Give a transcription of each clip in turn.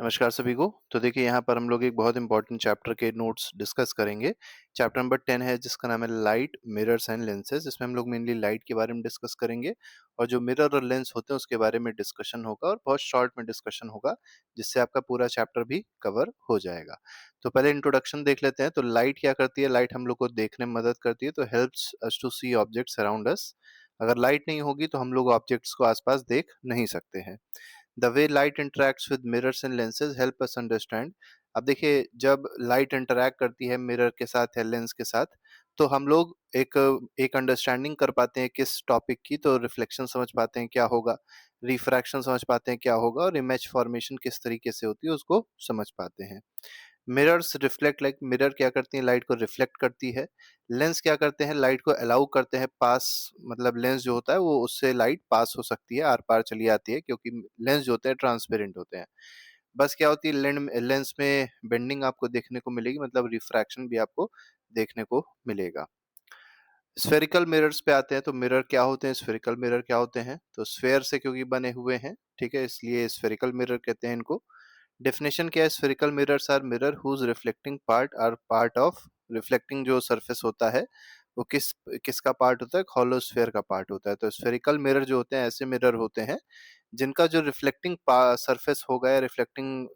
नमस्कार सभी को। तो देखिए यहाँ पर हम लोग एक बहुत इंपॉर्टेंट चैप्टर के नोट्स डिस्कस करेंगे। चैप्टर नंबर 10 है जिसका नाम है लाइट, मिरर्स एंड लेंसेज। इसमें हम लोग मेनली लाइट के बारे में डिस्कस करेंगे और जो मिरर और लेंस होते हैं उसके बारे में डिस्कशन होगा और बहुत शॉर्ट में डिस्कशन होगा, जिससे आपका पूरा चैप्टर भी कवर हो जाएगा। तो पहले इंट्रोडक्शन देख लेते हैं। तो लाइट क्या करती है? लाइट हम लोग को देखने में मदद करती है, तो helps us to see objects around us. अगर लाइट नहीं होगी तो हम लोग ऑब्जेक्ट्स को आसपास देख नहीं सकते हैं। The way light interacts with mirrors and lenses help us understand. अब देखिए, जब लाइट इंटरैक्ट करती है मिरर के साथ या लेंस के साथ, तो हम लोग एक एक अंडरस्टैंडिंग कर पाते हैं किस टॉपिक की। तो रिफ्लेक्शन समझ पाते हैं क्या होगा, रिफ्रैक्शन समझ पाते हैं क्या होगा, और इमेज फॉर्मेशन किस तरीके से होती है उसको समझ पाते हैं। मिरर्स रिफ्लेक्ट, लाइक मिरर क्या करती है? लाइट को रिफ्लेक्ट करती है। लेंस क्या करते हैं? लाइट को अलाउ करते हैं पास, मतलब लेंस जो होता है वो उससे लाइट पास हो सकती है, आर पार चली आती है, क्योंकि लेंस जो होते हैं ट्रांसपेरेंट होते हैं। बस क्या होती है, लेंस में बेंडिंग आपको देखने को मिलेगी, मतलब रिफ्रैक्शन भी आपको देखने को मिलेगा। स्फेरिकल मिरर्स पे आते हैं। तो मिरर क्या होते हैं, स्फेरिकल मिरर क्या होते हैं? तो स्फेयर से क्योंकि बने हुए हैं, ठीक है, इसलिए स्फेरिकल मिरर कहते हैं इनको। डेफिनेशन क्या है? Spherical mirrors are mirror whose reflecting part are part of, reflecting जो सरफेस होता है वो किसका पार्ट होता है? हॉलो स्फेयर का पार्ट होता है। तो स्फेरिकल मिरर जो होते हैं ऐसे मिरर होते हैं जिनका जो रिफ्लेक्टिंग सरफेस होगा या रिफ्लेक्टिंग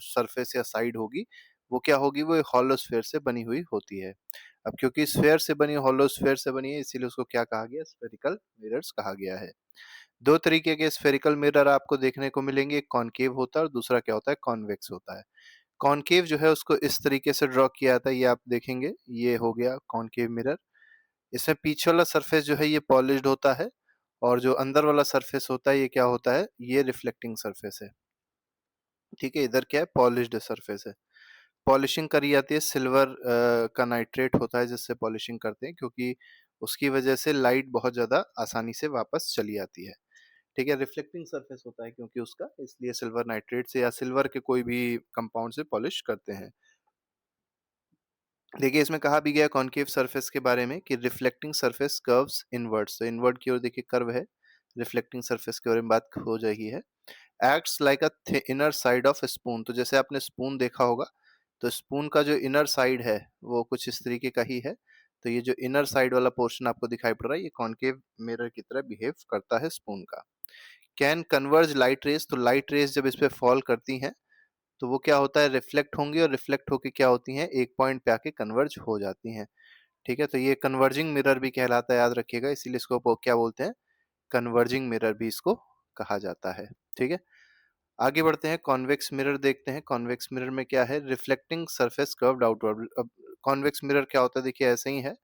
सरफेस या साइड होगी, वो क्या होगी? वो एक हॉलो स्फेयर से बनी हुई होती है। अब क्योंकि स्फेयर से बनी, हॉलो स्फेयर से बनी है, इसीलिए उसको क्या कहा गया? स्फेरिकल मिरर्स कहा गया है। दो तरीके के स्फेरिकल मिरर आपको देखने को मिलेंगे, एक कॉनकेव होता है और दूसरा क्या होता है? कॉन्वेक्स होता है। कॉनकेव जो है उसको इस तरीके से ड्रॉ किया जाता है, ये आप देखेंगे, ये हो गया कॉनकेव मिरर। इसमें पीछे वाला सरफेस जो है ये पॉलिश्ड होता है, और जो अंदर वाला सरफेस होता है ये क्या होता है? ये रिफ्लेक्टिंग सरफेस है। ठीक है, इधर क्या है? पॉलिश्ड सरफेस है। पॉलिशिंग करी जाती है, सिल्वर का नाइट्रेट होता है जिससे पॉलिशिंग करते हैं, क्योंकि उसकी वजह से लाइट बहुत ज्यादा आसानी से वापस चली आती है। ठीक है, रिफ्लेक्टिंग सरफेस होता है क्योंकि उसका, इसलिए सिल्वर नाइट्रेट से या सिल्वर के कोई भी कंपाउंड से पॉलिश करते हैं। देखिए, इसमें कहा भी गया कॉनकेव सरफेस के बारे में कि रिफ्लेक्टिंग सरफेस कर्व्स इनवर्ड्स, तो इनवर्ड की ओर देखिए कर्व है, रिफ्लेक्टिंग सरफेस के बारे में बात हो रही है। Acts like a inner side of spoon, तो जैसे आपने स्पून देखा होगा, तो स्पून का जो इनर साइड है वो कुछ इस तरीके का ही है। तो ये जो इनर साइड वाला पोर्शन आपको दिखाई पड़ रहा है, ये कॉनकेव मिरर की तरह बिहेव करता है स्पून का। कैन कन्वर्ज लाइट रेज, तो लाइट रेज जब इस पे फॉल करती हैं तो वो क्या होता है? रिफ्लेक्ट होंगी, और रिफ्लेक्ट होके क्या होती हैं? एक पॉइंट पे आके कन्वर्ज हो जाती हैं। ठीक है, तो ये कन्वर्जिंग मिरर भी कहलाता है, याद रखिएगा, इसीलिए इसको क्या बोलते हैं? कन्वर्जिंग मिरर भी इसको कहा जाता है। ठीक है, आगे बढ़ते हैं, कॉन्वेक्स मिरर देखते हैं। कॉन्वेक्स मिरर में क्या है? Reflecting surface curved outward. अब कॉन्वेक्स मिरर क्या होता है? देखिए ऐसे ही है,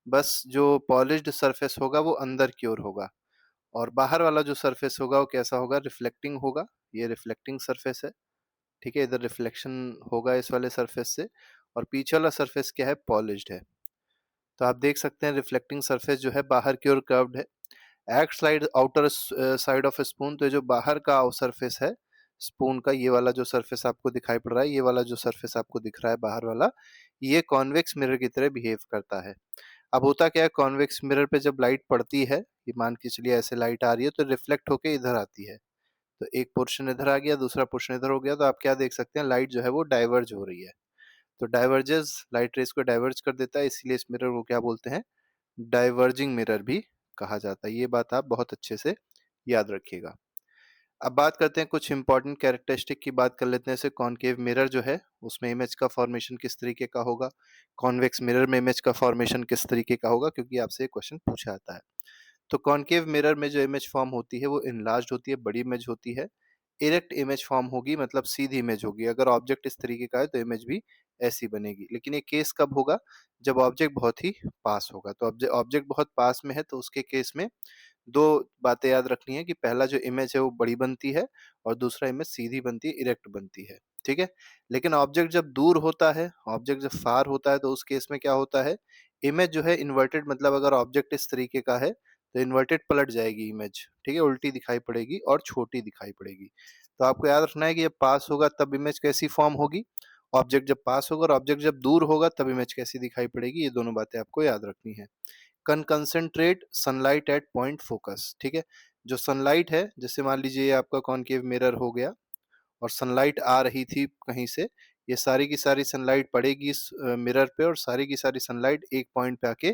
बस जो पॉलिश्ड सरफेस होगा वो अंदर की ओर होगा, और बाहर वाला जो सरफेस होगा वो कैसा होगा? रिफ्लेक्टिंग होगा। ये रिफ्लेक्टिंग सरफेस है। ठीक है, इधर रिफ्लेक्शन होगा इस वाले सरफेस से, और पीछे वाला सरफेस क्या है? पॉलिश्ड है। तो आप देख सकते हैं रिफ्लेक्टिंग सरफेस जो है बाहर की ओर कर्व्ड है। Act slide outer side of spoon, तो ये जो बाहर का सरफेस है स्पून का, ये वाला जो सरफेस आपको दिखाई पड़ रहा है, ये वाला जो सरफेस आपको दिख रहा है बाहर वाला, ये कॉन्वेक्स मिरर की तरह बिहेव करता है। अब होता क्या है? कॉन्वेक्स मिरर पे जब लाइट पड़ती है, ये मान के चलिए ऐसे लाइट आ रही है, तो रिफ्लेक्ट होके इधर आती है। तो एक पोर्शन इधर आ गया, दूसरा पोर्शन इधर हो गया, तो आप क्या देख सकते हैं? लाइट जो है वो डाइवर्ज हो रही है। तो डाइवर्जेस लाइट रेस को डाइवर्ज कर देता है, इसलिए इस मिरर को क्या बोलते हैं? डाइवर्जिंग मिरर भी कहा जाता है। ये बात आप बहुत अच्छे से याद रखिएगा। अब बात करते हैं कुछ इंपॉर्टेंट कैरेक्टरिस्टिक की, बात कर लेते हैं। जैसे कॉनकेव मिरर जो है उसमें इमेज का फॉर्मेशन किस तरीके का होगा, कॉन्वेक्स मिरर में इमेज का फॉर्मेशन किस तरीके का होगा, क्योंकि आपसे क्वेश्चन पूछा जाता है। तो कॉनकेव मिरर में जो इमेज फॉर्म होती है वो इनलार्ज होती है, बड़ी इमेज होती है। इरेक्ट इमेज फॉर्म होगी, मतलब सीधी इमेज होगी। अगर ऑब्जेक्ट इस तरीके का है तो इमेज भी ऐसी बनेगी। लेकिन ये केस कब होगा? जब ऑब्जेक्ट बहुत ही पास होगा। तो ऑब्जेक्ट बहुत पास में है तो उसके केस में दो बातें याद रखनी है कि पहला जो इमेज है वो बड़ी बनती है, और दूसरा इमेज सीधी बनती है, इरेक्ट बनती है। ठीक है, लेकिन ऑब्जेक्ट जब दूर होता है, ऑब्जेक्ट जब फार होता है, तो उस केस में क्या होता है? इमेज जो है इन्वर्टेड, मतलब अगर ऑब्जेक्ट इस तरीके का है तो इन्वर्टेड पलट जाएगी इमेज। ठीक है, उल्टी दिखाई पड़ेगी और छोटी दिखाई पड़ेगी। तो आपको याद रखना है कि जब पास होगा तब इमेज कैसी फॉर्म होगी, ऑब्जेक्ट जब पास होगा, और ऑब्जेक्ट जब दूर होगा तब इमेज कैसी दिखाई पड़ेगी। ये दोनों बातें आपको याद रखनी है। Can concentrate sunlight at point focus. ठीक है, जो सनलाइट है, जैसे मान लीजिए ये आपका कॉनकेव मिरर हो गया, और सनलाइट आ रही थी कहीं से, ये सारी की सारी सनलाइट पड़ेगी इस मिरर पे और सारी की सारी सनलाइट एक पॉइंट पे आके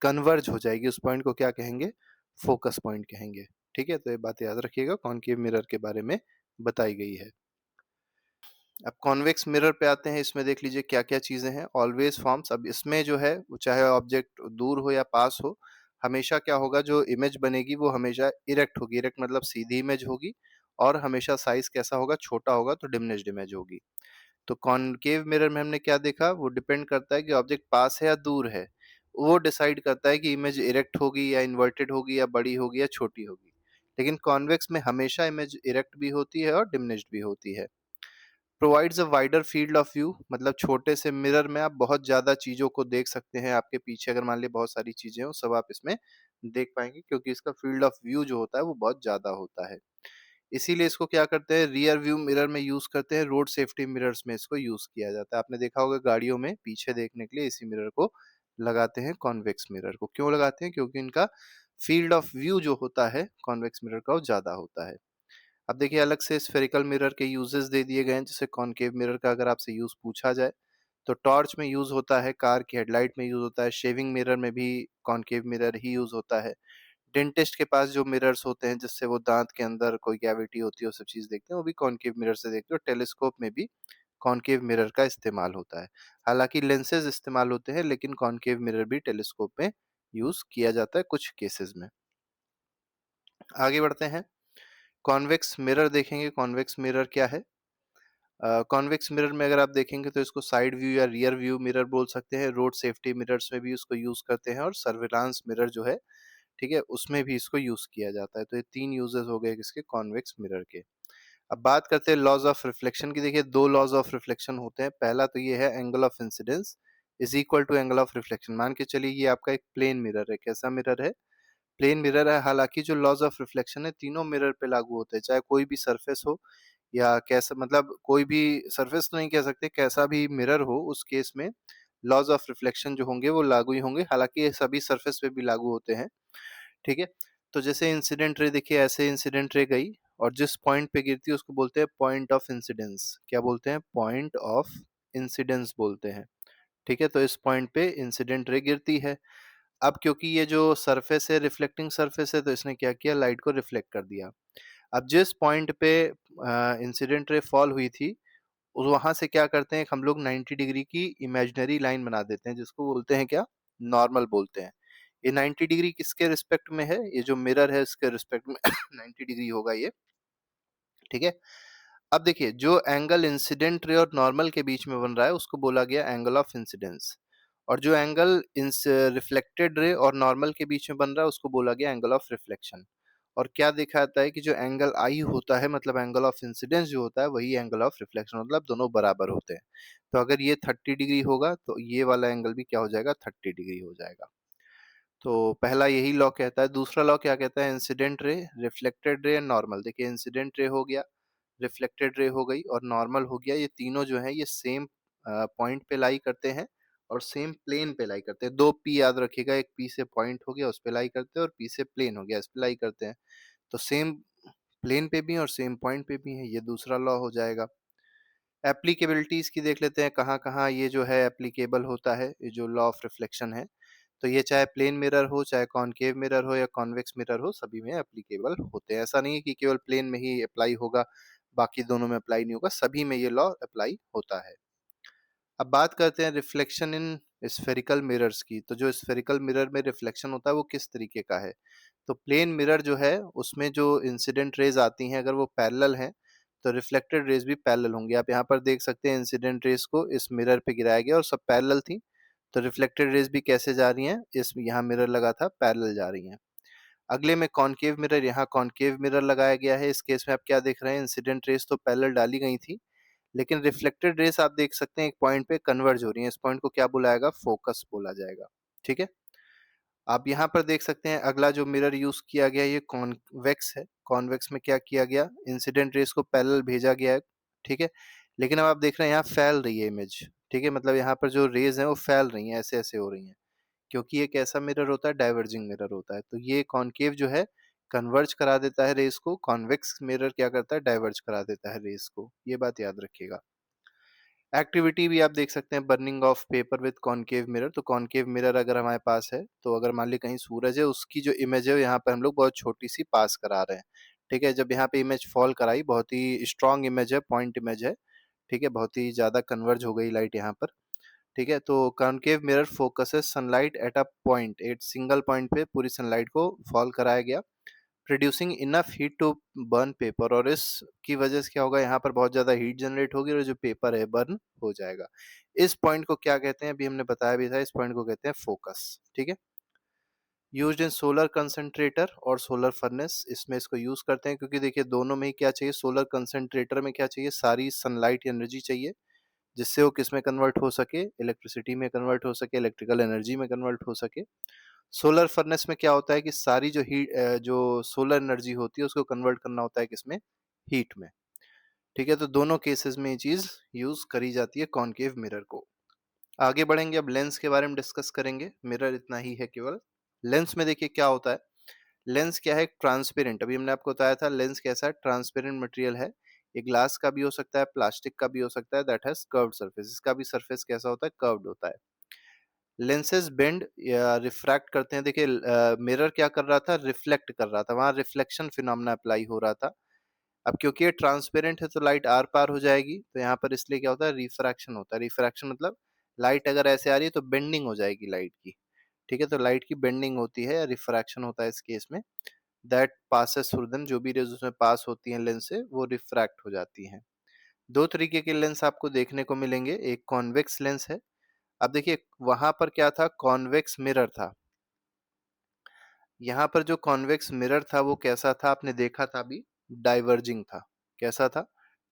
कन्वर्ज हो जाएगी। उस पॉइंट को क्या कहेंगे? फोकस पॉइंट कहेंगे। ठीक है? तो ये बात याद रखिएगा, कॉनकेव मिरर के बारे में बताई गई है। अब कॉन्वेक्स मिरर पे आते हैं, इसमें देख लीजिए क्या-क्या चीज़ें हैं। ऑलवेज फॉर्म्स, अब इसमें जो है वो चाहे ऑब्जेक्ट दूर हो या पास हो, हमेशा क्या होगा, जो इमेज बनेगी वो हमेशा इरेक्ट होगी। इरेक्ट मतलब सीधी इमेज होगी और हमेशा साइज़ कैसा होगा? छोटा होगा, तो डिमिनिश्ड इमेज होगी। तो कॉनकेव मिरर में हमने क्या देखा? वो डिपेंड करता है कि ऑब्जेक्ट पास है या दूर है। वो डिसाइड करता है कि इमेज इरेक्ट होगी या इन्वर्टेड होगी या बड़ी होगी या छोटी होगी। लेकिन कॉन्वेक्स में हमेशा इमेज इरेक्ट भी होती है और डिमिनिश्ड भी होती है। Provides a wider field of view, मतलब छोटे से मिरर में आप बहुत ज़्यादा चीज़ों को देख सकते हैं। आपके पीछे अगर मान लीजिए बहुत सारी चीज़ें हो, सब आप इसमें देख पाएँगे, क्योंकि इसका फील्ड ऑफ व्यू जो होता है वो बहुत ज़्यादा होता है। इसीलिए इसको क्या करते हैं, रियर व्यू मिरर में यूज़ करते हैं, रोड सेफ्टी मिरर्स में इसको यूज़ किया जाता है। आपने देखा होगा गाड़ियों में पीछे देखने के लिए इसी मिरर को लगाते हैं, कॉन्वेक्स मिरर को। क्यों लगाते हैं? क्योंकि इनका फील्ड ऑफ व्यू जो होता है कॉन्वेक्स मिरर का वो ज़्यादा होता है। अब देखिए अलग से स्फेरिकल मिरर के यूजेस दे दिए गए हैं। जैसे कॉनकेव मिरर का अगर आपसे यूज पूछा जाए तो टॉर्च में यूज होता है, कार की हेडलाइट में यूज होता है, शेविंग मिरर में भी कॉनकेव मिरर ही यूज होता है। डेंटिस्ट के पास जो मिरर्स होते हैं जिससे वो दांत के अंदर कोई कैविटी होती है वो सब चीज देखते हैं, वो भी कॉनकेव मिरर से देखते हैं। और टेलीस्कोप में भी कॉनकेव मिरर का इस्तेमाल होता है। हालांकि लेंसेज इस्तेमाल होते हैं, लेकिन कॉनकेव मिरर भी टेलीस्कोप में यूज किया जाता है कुछ केसेस में। आगे बढ़ते हैं, कॉन्वेक्स मिरर देखेंगे। कॉन्वेक्स मिरर क्या है? कॉन्वेक्स मिरर में अगर आप देखेंगे तो इसको साइड व्यू या रियर व्यू मिरर बोल सकते हैं। रोड सेफ्टी मिरर्स में भी इसको यूज करते हैं और सर्विलांस मिरर जो है, ठीक है, उसमें भी इसको यूज किया जाता है। तो ये तीन यूजेस हो गए किसके? कॉन्वेक्स मिरर के। अब बात करते हैं लॉज ऑफ रिफ्लेक्शन की। देखिए दो लॉज ऑफ रिफ्लेक्शन होते हैं। पहला तो ये है angle of incidence is equal to angle of reflection. मान के चलिए ये आपका एक प्लेन मिरर है। कैसा मिरर है? प्लेन मिरर है। हालांकि जो लॉज ऑफ रिफ्लेक्शन है तीनों मिरर पे लागू होते हैं, चाहे कोई भी सरफेस हो या कैसा, मतलब कोई भी सरफेस तो नहीं कह सकते, कैसा भी मिरर हो उस केस में लॉज ऑफ रिफ्लेक्शन जो होंगे वो लागू ही होंगे। हालांकि ये सभी सरफेस पे भी लागू होते हैं। ठीक है? तो जैसे इंसिडेंट रे, देखिए ऐसे इंसिडेंट रे गई और जिस पॉइंट पे गिरती है उसको बोलते हैं पॉइंट ऑफ इंसिडेंस। क्या बोलते हैं? पॉइंट ऑफ इंसिडेंस बोलते हैं। ठीक है? तो इस पॉइंट पे इंसिडेंट रे गिरती है। अब क्योंकि ये जो सरफेस है रिफ्लेक्टिंग सरफेस है, तो इसने क्या किया? लाइट को रिफ्लेक्ट कर दिया। अब जिस पॉइंट पे इंसिडेंट रे फॉल हुई थी, वहां से क्या करते हैं हम लोग, 90 डिग्री की इमेजिनरी लाइन बना देते हैं, जिसको बोलते हैं क्या? नॉर्मल बोलते हैं। ये 90 डिग्री किसके रिस्पेक्ट में है? ये जो मिरर है इसके रिस्पेक्ट में 90 डिग्री होगा ये। ठीक है? अब देखिए जो एंगल इंसिडेंट रे और नॉर्मल के बीच में बन रहा है उसको बोला गया एंगल ऑफ इंसिडेंस, और जो एंगल रिफ्लेक्टेड रे और नॉर्मल के बीच में बन रहा है उसको बोला गया एंगल ऑफ रिफ्लेक्शन। और क्या देखा जाता है कि जो एंगल आई होता है, मतलब एंगल ऑफ इंसिडेंस जो होता है, वही एंगल ऑफ रिफ्लेक्शन, मतलब दोनों बराबर होते हैं। तो अगर ये 30 डिग्री होगा तो ये वाला एंगल भी क्या हो जाएगा? 30 डिग्री हो जाएगा। तो पहला यही लॉ कहता है। दूसरा लॉ क्या कहता है? Incident ray, reflected ray, normal. देखिए इंसिडेंट रे हो गया, रिफ्लेक्टेड रे हो गई और नॉर्मल हो गया, ये तीनों जो है ये सेम पॉइंट पे लाई करते हैं और सेम प्लेन पे लाई करते हैं। दो पी याद रखिएगा, एक पी से पॉइंट हो गया उस पे लाई करते हैं और पी से प्लेन हो गया इस पे लाई करते हैं। तो सेम प्लेन पे भी हैं और सेम पॉइंट पे भी हैं, ये दूसरा लॉ हो जाएगा। एप्लीकेबिलिटीज की देख लेते हैं, कहाँ कहाँ ये जो है एप्लीकेबल होता है, ये जो लॉ ऑफ रिफ्लेक्शन है। तो ये चाहे प्लेन मिरर हो, चाहे कॉनकेव मिरर हो या कॉन्वेक्स मिरर हो, सभी में एप्लीकेबल होते हैं। ऐसा नहीं है कि केवल प्लेन में ही अप्लाई होगा, बाकी दोनों में अप्लाई नहीं होगा, सभी में ये लॉ अप्लाई होता है। अब बात करते हैं रिफ्लेक्शन इन स्फेरिकल मिरर्स की। तो जो स्फेरिकल मिरर में रिफ्लेक्शन होता है वो किस तरीके का है? तो प्लेन मिरर जो है उसमें जो इंसिडेंट रेज आती हैं अगर वो पैरेलल हैं, तो रिफ्लेक्टेड रेज भी पैरेलल होंगी। आप यहाँ पर देख सकते हैं इंसिडेंट रेज को इस मिरर पे गिराया गया और सब पैरेलल थी। तो रिफ्लेक्टेड रेज भी कैसे जा रही हैं? इस यहाँ मिरर लगा था, पैरेलल जा रही हैं। अगले में कॉनकेव मिरर, यहाँ कॉनकेव मिरर लगाया गया है। इस केस में आप क्या देख रहे हैं? इंसिडेंट रेज तो पैरेलल डाली गई थी, लेकिन रिफ्लेक्टेड रेस आप देख सकते हैं एक पॉइंट पे कन्वर्ज हो रही है। इस पॉइंट को क्या बुलाएगा? फोकस बोला जाएगा। ठीक है? आप यहाँ पर देख सकते हैं अगला जो मिरर यूज किया गया ये कॉन्वेक्स है। कॉन्वेक्स में क्या किया गया? इंसिडेंट रेस को पैरेलल भेजा गया है। ठीक है? लेकिन अब आप देख रहे हैं यहाँ फैल रही है इमेज। ठीक है? मतलब यहाँ पर जो रेज हैं वो फैल रही हैं, ऐसे ऐसे हो रही हैं, क्योंकि एक ऐसा मिरर होता है, डाइवर्जिंग मिरर होता है। तो ये कॉनकेव जो है कन्वर्ज करा देता है रेस को, कॉन्वेक्स मिरर क्या करता है, डाइवर्ज करा देता है रेस को। ये बात याद रखिएगा। एक्टिविटी भी आप देख सकते हैं, burning of paper with concave mirror. तो कॉनकेव मिरर अगर हमारे पास है, तो अगर मान ली कहीं सूरज है, उसकी जो इमेज है यहाँ पर हम लोग बहुत छोटी सी पास करा रहे हैं। ठीक है, जब यहाँ पे इमेज फॉल कराई, बहुत ही स्ट्रॉन्ग इमेज है, पॉइंट इमेज है। ठीक है, बहुत ही ज्यादा कन्वर्ज हो गई लाइट यहाँ पर। ठीक है, तो concave mirror focuses sunlight at a point, एक सिंगल पॉइंट पे पूरी सनलाइट को फॉल कराया गया, producing enough heat to burn paper. और इसकी वजह से क्या होगा, यहाँ पर बहुत ज्यादा हीट जनरेट होगी और जो पेपर है बर्न हो जाएगा। इस पॉइंट को क्या कहते हैं, अभी हमने बताया भी था, इस पॉइंट को कहते हैं फोकस। ठीक है, यूज्ड इन सोलर कंसंट्रेटर और सोलर फर्नेस, इसमें इसको यूज करते हैं क्योंकि देखिए दोनों में ही क्या चाहिए, सोलर कंसंट्रेटर में क्या चाहिए, सारी सनलाइट एनर्जी चाहिए, जिससे वो किस में कन्वर्ट हो सके, इलेक्ट्रिसिटी में कन्वर्ट हो सके, इलेक्ट्रिकल एनर्जी में कन्वर्ट हो सके। सोलर फर्नेस में क्या होता है कि सारी जो सोलर एनर्जी होती है उसको कन्वर्ट करना होता है किसमें, हीट में। ठीक है, तो दोनों केसेस में ये चीज यूज करी जाती है कॉनकेव मिरर को। आगे बढ़ेंगे, अब लेंस के बारे में डिस्कस करेंगे, मिरर इतना ही है केवल। लेंस में देखिए क्या होता है, लेंस क्या है, ट्रांसपेरेंट। अभी हमने आपको बताया था लेंस कैसा है, ट्रांसपेरेंट मटेरियल है। ये ग्लास का भी हो सकता है, प्लास्टिक का भी हो सकता है, दैट हैज कर्व्ड सरफेस। इसका भी सरफेस कैसा होता है, कर्व्ड होता है। लेंसेज बेंड या रिफ्रैक्ट करते हैं। देखिए मिरर क्या कर रहा था, रिफ्लेक्ट कर रहा था, वहां रिफ्लेक्शन फिनोमेना अप्लाई हो रहा था। अब क्योंकि ये ट्रांसपेरेंट है तो लाइट आर पार हो जाएगी, तो यहाँ पर इसलिए क्या होता है, रिफ्रैक्शन होता है। रिफ्रैक्शन मतलब लाइट अगर ऐसे आ रही है तो बेंडिंग हो जाएगी लाइट की। ठीक है, तो लाइट की बेंडिंग होती है या रिफ्रैक्शन होता है इस केस में। दैट पासेस थ्रू देम, जो भी रेज उसमें पास होती हैं लेंस से, वो रिफ्रैक्ट हो जाती हैं। दो तरीके के लेंस आपको देखने को मिलेंगे, एक कॉन्वेक्स लेंस है। अब देखिए वहां पर क्या था, कॉन्वेक्स मिरर था। यहाँ पर जो कॉन्वेक्स मिरर था वो कैसा था, आपने देखा था अभी, डाइवर्जिंग था। कैसा था,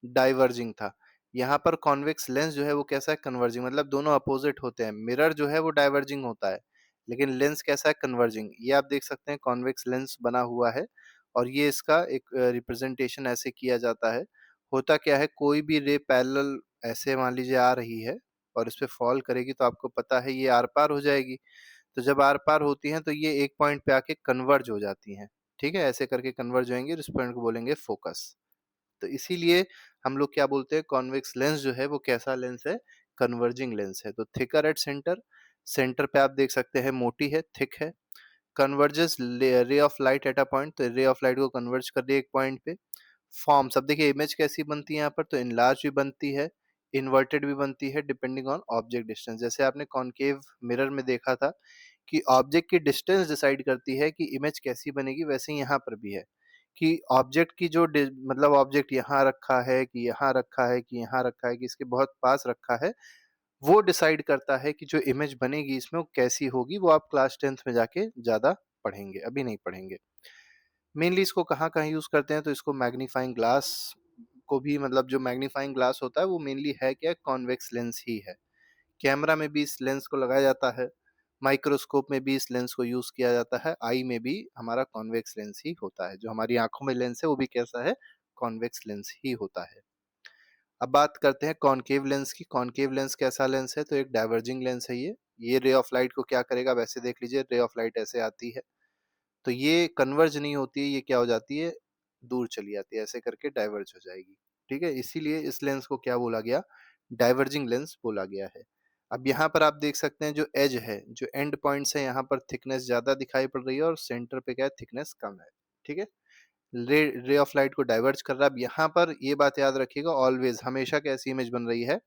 डाइवर्जिंग था। यहाँ पर कॉन्वेक्स लेंस जो है वो कैसा है, कन्वर्जिंग। मतलब दोनों अपोजिट होते हैं, मिरर जो है वो डाइवर्जिंग होता है, लेकिन लेंस कैसा है, कन्वर्जिंग। ये आप देख सकते हैं कॉन्वेक्स लेंस बना हुआ है, और ये इसका एक रिप्रेजेंटेशन ऐसे किया जाता है। होता क्या है, कोई भी रे पैरेलल ऐसे मान लीजिए आ रही है और इस पे फॉल करेगी, तो आपको पता है ये आर पार हो जाएगी। तो जब आर पार होती हैं तो ये एक पॉइंट पे आके कन्वर्ज हो जाती हैं। ठीक है, ऐसे करके कन्वर्ज होंगे, इस पॉइंट को बोलेंगे फोकस। तो इसीलिए हम लोग क्या बोलते हैं, कॉन्वेक्स लेंस जो है वो कैसा लेंस है, कन्वर्जिंग लेंस है। तो थिकर एट सेंटर, सेंटर पे आप देख सकते हैं मोटी है, थिक है। Converges ray of light at a point, तो रे ऑफ लाइट को कन्वर्ज कर दिया एक पॉइंट पे। फॉर्म्स, अब देखिए इमेज कैसी बनती है यहाँ पर, तो इनलार्ज भी बनती है, इन्वर्टेड भी बनती है, डिपेंडिंग ऑन ऑब्जेक्ट डिस्टेंस। जैसे आपने कॉनकेव मिरर में देखा था कि ऑब्जेक्ट की डिस्टेंस डिसाइड करती है कि इमेज कैसी बनेगी, वैसे ही यहाँ पर भी है कि ऑब्जेक्ट की जो मतलब ऑब्जेक्ट यहाँ रखा है कि यहाँ रखा है कि यहाँ रखा है कि इसके बहुत पास रखा है, वो डिसाइड करता है कि जो इमेज बनेगी इसमें वो कैसी होगी। वो आप क्लास 10th में जाके ज्यादा पढ़ेंगे, अभी नहीं पढ़ेंगे। मेनली इसको कहाँ कहाँ यूज करते हैं, तो इसको मैग्नीफाइंग ग्लास को भी, मतलब जो मैग्नीफाइंग ग्लास होता है वो मेनली है क्या, कॉन्वेक्स लेंस ही है। कैमरा में भी इस लेंस को लगाया जाता है, माइक्रोस्कोप में भी इस लेंस को यूज किया जाता है, आई में भी हमारा कॉन्वेक्स लेंस ही होता है। जो हमारी आंखों में लेंस है वो भी कैसा है, कॉन्वेक्स लेंस ही होता है। अब बात करते हैं कॉनकेव लेंस की। कॉनकेव लेंस कैसा लेंस है, तो एक डाइवर्जिंग लेंस है ये रे ऑफ लाइट को क्या करेगा, वैसे देख लीजिए रे ऑफ लाइट ऐसे आती है, तो ये कन्वर्ज नहीं होती है, ये क्या हो जाती है, दूर चली जाती है, ऐसे करके डाइवर्ज हो जाएगी। ठीक है, इसीलिए इस लेंस को क्या बोला गया, डाइवर्जिंग लेंस बोला गया है। अब यहाँ पर आप देख सकते हैं जो एज है, जो एंड पॉइंट्स है, यहाँ पर थिकनेस ज्यादा दिखाई पड़ रही है और सेंटर पे क्या है, थिकनेस कम है। ठीक है, रे ऑफ लाइट को डाइवर्ज कर रहा है। अब यहाँ पर ये बात याद रखिएगा, ऑलवेज हमेशा कैसी इमेज बन रही है,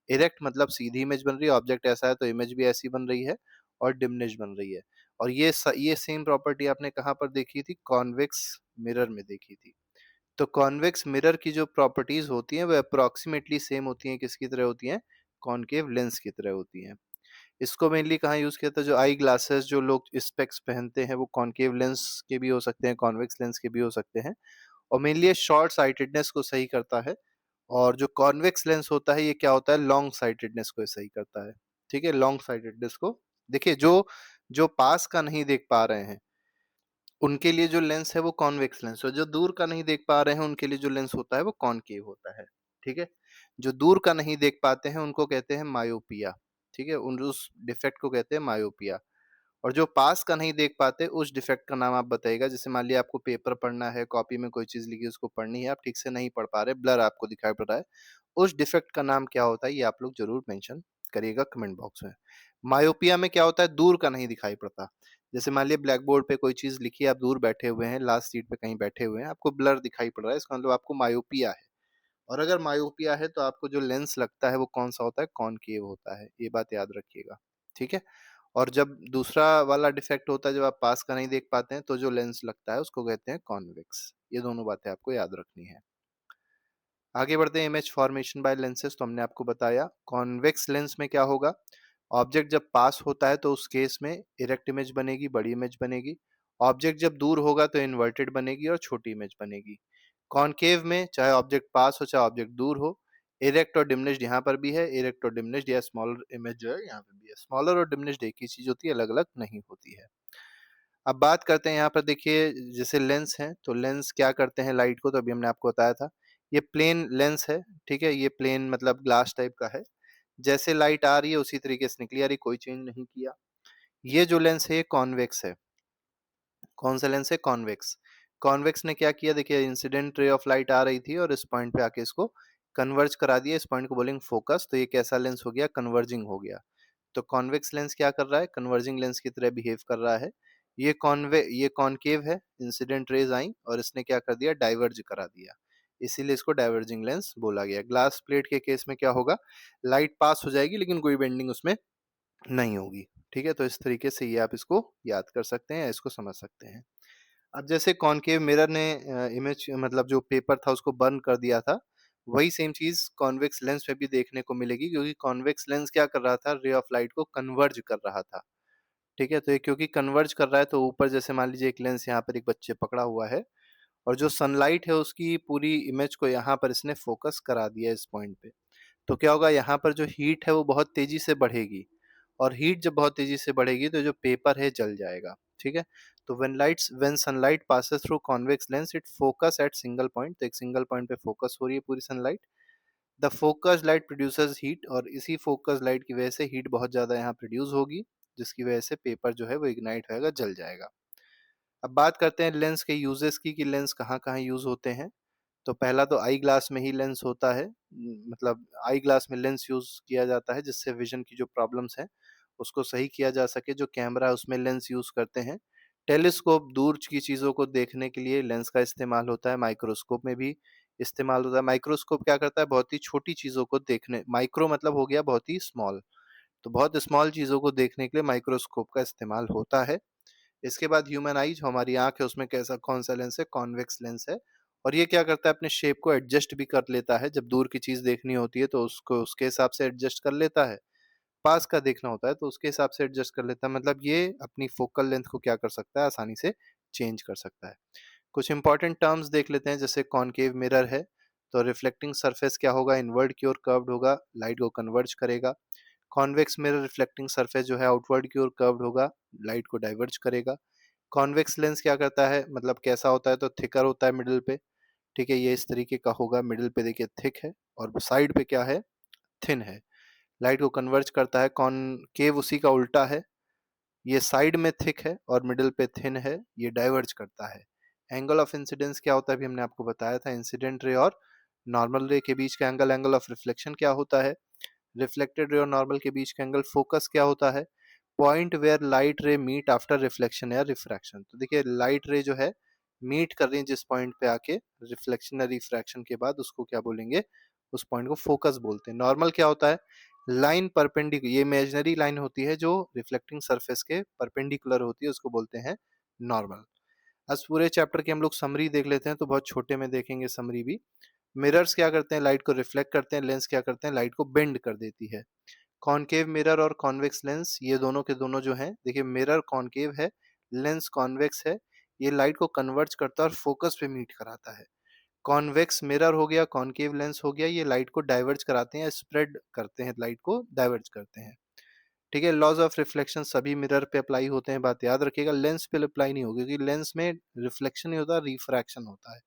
इरेक्ट मतलब सीधी इमेज बन रही है, ऑब्जेक्ट ऐसा है तो इमेज भी ऐसी बन रही है, और डिमिनिश बन रही है। और ये सेम प्रॉपर्टी आपने कहाँ पर देखी थी, कॉन्वेक्स मिरर में देखी थी। तो कॉन्वेक्स मिरर की जो प्रॉपर्टीज होती हैं वो अप्रोक्सीमेटली सेम होती हैं, किसकी तरह होती हैं, कॉनकेव लेंस की तरह होती हैं। इसको मेनली कहाँ यूज किया था, जो आई ग्लासेस जो लोग स्पेक्स पहनते हैं वो कॉनकेव लेंस के भी हो सकते हैं, कॉन्वेक्स लेंस के भी हो सकते हैं। और मेनली ये शॉर्ट साइटेडनेस को सही करता है। और जो कॉन्वेक्स लेंस होता है ये क्या होता है, लॉन्ग साइटेडनेस को सही करता है। ठीक है, लॉन्ग साइटेडनेस को, देखिए जो जो पास का नहीं देख पा रहे हैं उनके लिए जो लेंस है वो कॉन्वेक्स लेंस है, जो दूर का नहीं देख पा रहे हैं उनके लिए जो लेंस होता है वो कॉनकेव होता है। ठीक है, जो दूर का नहीं देख पाते हैं उनको कहते हैं मायोपिया। ठीक है, उन उस डिफेक्ट को कहते हैं मायोपिया। और जो पास का नहीं देख पाते उस डिफेक्ट का नाम आप बताइएगा। जैसे मान लिया आपको पेपर पढ़ना है, कॉपी में कोई चीज़ लिखी है उसको पढ़नी है, आप ठीक से नहीं पढ़ पा रहे, ब्लर आपको दिखाई पड़ रहा है, उस डिफेक्ट का नाम क्या होता है ये आप लोग ज़रूर मेंशन करिएगा कमेंट बॉक्स में। मायोपिया में क्या होता है, दूर का नहीं दिखाई पड़ता। जैसे मान लीजिए ब्लैक बोर्ड पे कोई चीज़ लिखी है, आप दूर बैठे हुए हैं, लास्ट सीट पे कहीं बैठे हुए हैं, आपको ब्लर दिखाई पड़ रहा है, इसका मतलब आपको मायोपिया है। और अगर मायोपिया है तो आपको जो लेंस लगता है वो कौन-सा होता है, कॉनकेव होता है। ये बात याद रखिएगा, ठीक है? और जब दूसरा वाला डिफेक्ट होता है, जब आप पास का नहीं देख पाते हैं, तो जो लेंस लगता है उसको कहते हैं कॉन्वेक्स। ये दोनों बातें आपको याद रखनी है। आगे बढ़ते हैं, इमेज फॉर्मेशन बाय लेंसेज। तो हमने आपको बताया कॉन्वेक्स लेंस में क्या होगा, ऑब्जेक्ट जब पास होता है तो उस केस में इरेक्ट इमेज बनेगी, बड़ी इमेज बनेगी। ऑब्जेक्ट जब दूर होगा तो इन्वर्टेड बनेगी और छोटी इमेज बनेगी। कॉनकेव में चाहे ऑब्जेक्ट पास हो चाहे ऑब्जेक्ट दूर हो, इरेक्ट और डिमिनिश्ड यहाँ पर भी है, इरेक्ट और डिमिनिश्ड या स्मॉलर इमेज जो है यहाँ पे भी है। स्मॉलर और डिमिनिश्ड एक ही चीज होती है, अलग अलग नहीं होती है। अब बात करते हैं यहाँ पर, देखिए जैसे लेंस है तो लेंस क्या करते हैं लाइट को, तो अभी हमने आपको बताया था। ये प्लेन लेंस है, ठीक है, ये प्लेन मतलब ग्लास टाइप का है। जैसे लाइट आ रही है उसी तरीके से निकली आ रही, कोई चेंज नहीं किया। ये जो लेंस है ये कॉन्वेक्स है। कौन सा लेंस है, कॉन्वेक्स। कॉन्वेक्स ने क्या किया, देखिए इंसिडेंट रे ऑफ लाइट आ रही थी और इस पॉइंट पे आके इसको कन्वर्ज करा दिया, इस पॉइंट को बोलेंगे फोकस। तो ये कैसा लेंस हो गया, कन्वर्जिंग हो गया। तो कॉन्वेक्स लेंस क्या कर रहा है, कन्वर्जिंग लेंस की तरह बिहेव कर रहा है। ये कॉनकेव है, इंसिडेंट रेज आई और इसने क्या कर दिया, डाइवर्ज करा दिया, इसीलिए इसको डाइवर्जिंग लेंस बोला गया। ग्लास प्लेट के केस में क्या होगा, लाइट पास हो जाएगी लेकिन कोई बेंडिंग उसमें नहीं होगी, ठीक है। तो इस तरीके से ये आप इसको याद कर सकते हैं, इसको समझ सकते हैं। अब जैसे कॉनकेव मिरर ने इमेज मतलब जो पेपर था उसको बर्न कर दिया था, वही सेम चीज कॉन्वेक्स लेंस में भी देखने को मिलेगी, क्योंकि कॉन्वेक्स लेंस क्या कर रहा था, रे ऑफ लाइट को कन्वर्ज कर रहा था, ठीक है। तो ये क्योंकि कन्वर्ज कर रहा है तो ऊपर जैसे मान लीजिए एक लेंस यहाँ पर एक बच्चे पकड़ा हुआ है और जो सनलाइट है उसकी पूरी इमेज को यहाँ पर इसने फोकस करा दिया इस पॉइंट पे। तो क्या होगा, यहाँ पर जो हीट है वो बहुत तेजी से बढ़ेगी और हीट जब बहुत तेजी से बढ़ेगी तो जो पेपर है जल जाएगा, ठीक है। तो when sunlight passes through convex lens it focus at single point, तो एक सिंगल पॉइंट पे फोकस हो रही है पूरी sunlight. The focus light producers heat, और इसी फोकस लाइट की वजह से हीट बहुत ज्यादा यहाँ प्रोड्यूस होगी, जिसकी वजह से पेपर जो है वो इग्नाइट होगा, जल जाएगा। अब बात करते हैं लेंस के यूजेस की, कि लेंस कहाँ कहाँ यूज होते हैं। तो पहला तो आई ग्लास में ही लेंस होता है, मतलब आई ग्लास में लेंस यूज किया जाता है जिससे विजन की जो प्रॉब्लम्स हैं उसको सही किया जा सके। जो कैमरा है उसमें लेंस यूज करते हैं। टेलीस्कोप दूर की चीजों को देखने के लिए लेंस का इस्तेमाल होता है। माइक्रोस्कोप में भी इस्तेमाल होता है। माइक्रोस्कोप क्या करता है, बहुत ही छोटी चीजों को देखने, माइक्रो मतलब हो गया बहुत ही स्मॉल, तो बहुत स्मॉल चीजों को देखने के लिए माइक्रोस्कोप का इस्तेमाल होता है। इसके बाद ह्यूमन आई, जो हमारी आंख है उसमें कैसा कौन सा लेंस है, कॉन्वेक्स लेंस है। और ये क्या करता है, अपने शेप को एडजस्ट भी कर लेता है। जब दूर की चीज देखनी होती है तो उसको उसके हिसाब से एडजस्ट कर लेता है, पास का देखना होता है तो उसके हिसाब से एडजस्ट कर लेता है। मतलब ये अपनी फोकल लेंथ को क्या कर सकता है, आसानी से चेंज कर सकता है। कुछ इंपॉर्टेंट टर्म्स देख लेते हैं, जैसे कॉनकेव मिरर है तो रिफ्लेक्टिंग सरफेस क्या होगा, इनवर्ड की ओर कर्व्ड होगा, लाइट को कन्वर्ज करेगा। कॉन्वेक्स मिरर रिफ्लेक्टिंग सरफेस जो है आउटवर्ड की ओर कर्व्ड होगा, लाइट को डाइवर्ज करेगा। कॉन्वेक्स लेंस क्या करता है, मतलब कैसा होता है, तो थिकर होता है मिडिल पे, ठीक है, ये इस तरीके का होगा, मिडिल पे देखिए थिक है और साइड पे क्या है, थिन है। लाइट को कन्वर्ज करता है। कॉनकेव उसी का उल्टा है, ये साइड में थिक है और मिडिल पे थिन है, ये डाइवर्ज करता है। एंगल ऑफ इंसिडेंस क्या होता है, अभी हमने आपको बताया था, इंसिडेंट रे और नॉर्मल रे के बीच का एंगल। एंगल ऑफ रिफ्लेक्शन क्या होता है, रिफ्लेक्टेड रे और नॉर्मल के बीच का एंगल। फोकस क्या होता है, point where light ray meet after reflection या रिफ्रैक्शन। तो देखिए लाइट रे जो है मीट कर रही है जिस पॉइंट पे आके, रिफ्लेक्शन या रिफ्रैक्शन के बाद, उसको क्या बोलेंगे, उस पॉइंट को फोकस बोलते हैं। नॉर्मल क्या होता है, लाइन परपेंडिकुलर, ये इमेजिनरी लाइन होती है जो रिफ्लेक्टिंग सरफेस के परपेंडिकुलर होती है, उसको बोलते हैं नॉर्मल। आज पूरे चैप्टर की हम लोग समरी देख लेते हैं, तो बहुत छोटे में देखेंगे समरी भी। मिरर्स क्या करते हैं, लाइट को रिफ्लेक्ट करते हैं। लेंस क्या करते हैं, लाइट को बेंड कर देती है। कॉनकेव मिरर और कॉन्वेक्स लेंस, ये दोनों के दोनों जो हैं, देखिए मिरर कॉनकेव है, लेंस कॉन्वेक्स है। ये लाइट को कन्वर्ज करता है और फोकस पे मीट कराता है। कॉन्वेक्स मिरर हो गया, कॉनकेव लेंस हो गया, ये लाइट को डाइवर्ज कराते हैं, स्प्रेड करते हैं, लाइट को डाइवर्ज करते हैं, ठीक है। लॉज ऑफ रिफ्लेक्शन सभी मिरर पे अप्लाई होते हैं, बात याद रखिएगा। लेंस पे अप्लाई नहीं होगी, क्योंकि लेंस में रिफ्लेक्शन नहीं होता, रिफ्रैक्शन होता है।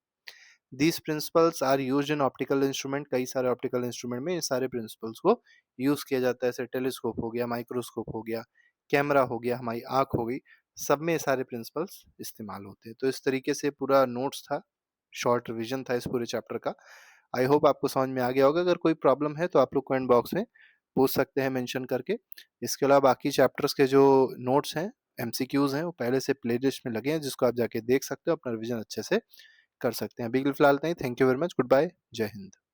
These principles are used in optical instrument, कई सारे ऑप्टिकल इंस्ट्रूमेंट में ये सारे प्रिंसिपल्स को यूज किया जाता है। जैसे टेलीस्कोप हो गया, माइक्रोस्कोप हो गया, कैमरा हो गया, हमारी आँख हो गई, सब में ये सारे प्रिंसिपल्स इस्तेमाल होते हैं। तो इस तरीके से पूरा नोट्स था, शॉर्ट रिवीजन था इस पूरे चैप्टर का। आई होप आपको समझ में आ गया होगा। अगर कोई प्रॉब्लम है तो आप लोग कमेंट बॉक्स में पूछ सकते हैं मेंशन करके। इसके अलावा बाकी चैप्टर्स के जो नोट्स हैं, एमसीक्यूज़ हैं, वो पहले से प्लेलिस्ट में लगे हैं, जिसको आप जाके देख सकते हो, अपना रिवीजन अच्छे से कर सकते हैं। अभी के लिए फिलहाल इतना ही। Thank you very much. Good bye. जय हिंद।